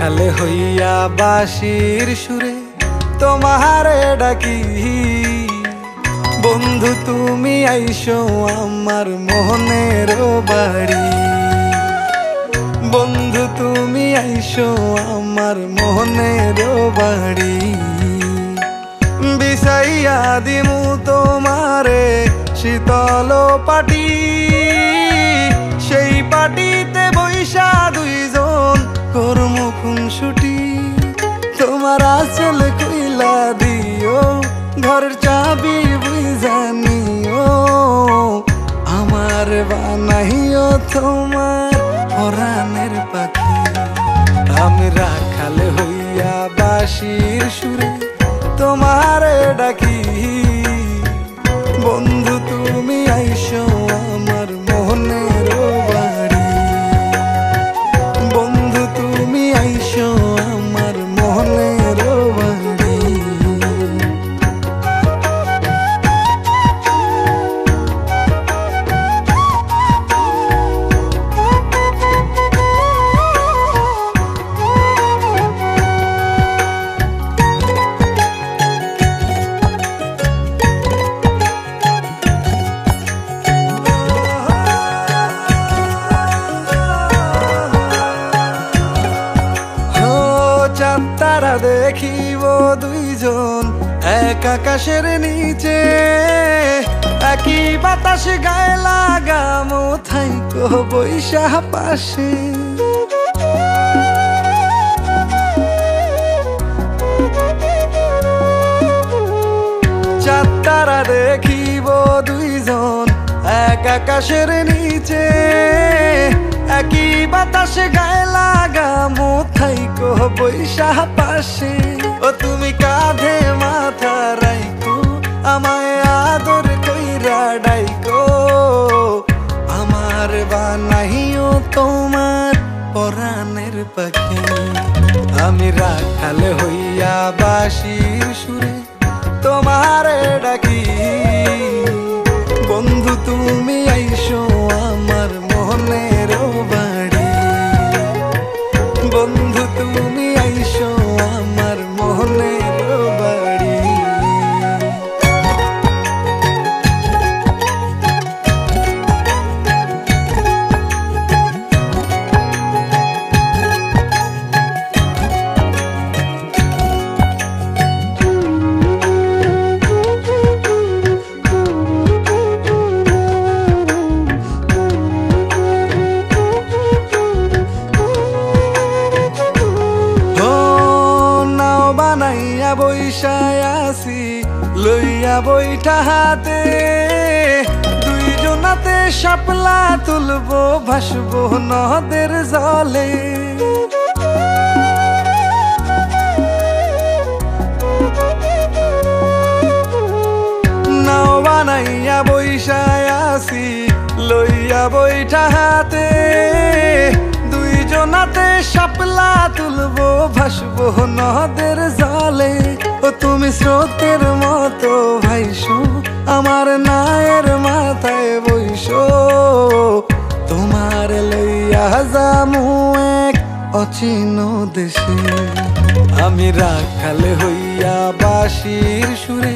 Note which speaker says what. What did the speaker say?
Speaker 1: রাখালে হইয়া বাঁশির সুরে তোমারে ডাকি। বন্ধু তুমি আইসো আমার মনের বাড়ি, বন্ধু তুমি আইসো আমার মনের বাড়ি। বিছাইয়া দিমু তোমারে শীতল পাটি, সেই পাটিতে বৈশা দুইজন করমু খুনসুটি। তোমার আঁচল কইলা দিও ঘরের চাবি বুঝা নিও, আমার বানাইও তোমার পরাণের পাখি। আমি রাখালে হইয়া বাঁশির সুরে তোমারে ডাকি। বন্ধু তুমি আইসো আমার মনের বাড়ি, বন্ধু তুমি আইসো আমার মনের বাড়ি। তারা দেখিব দুইজন এক আকাশের নিচে, একই বাতাস গায়ে লাগামো থাইকো বৈশা পাশে। চাঁদ তারা দেখিব দুইজন এক আকাশের নিচে, একই বাতাস গায়ে লাগামো থাইকো বৈশা পাশে। ও তুমি কাঁধে মাথা রাইকো আমায় আদর কইরা ডাইকো, আমার বানাইও তোমার পরাণের পাখি। আমি রাখালে হইয়া বাঁশির সুরে তোমারে ডাকি। বন্ধু তুমি আইসো আমার মনের বাড়ি, বন্ধু তুমি আইসো আমার মনের বাড়ি। বানাইয়া বৈশায় আসি লইয়া বইটা হাতে, দুইজনাতে শাপলা তুলবো ভাসবো নদের জলে। নাও বানাইয়া বৈশায় আসি লইয়া বইটা হাতে, দুইজনাতে শাপলা তুলবো ভাসবো নদের জলে। ও তুমি স্রোতের মতো ভাইসো আমার নায়ের মাথায় বইসো, তোমার লইয়া যামু এক অচিন দেশে। আমি রাখালে হইয়া বাঁশির সুরে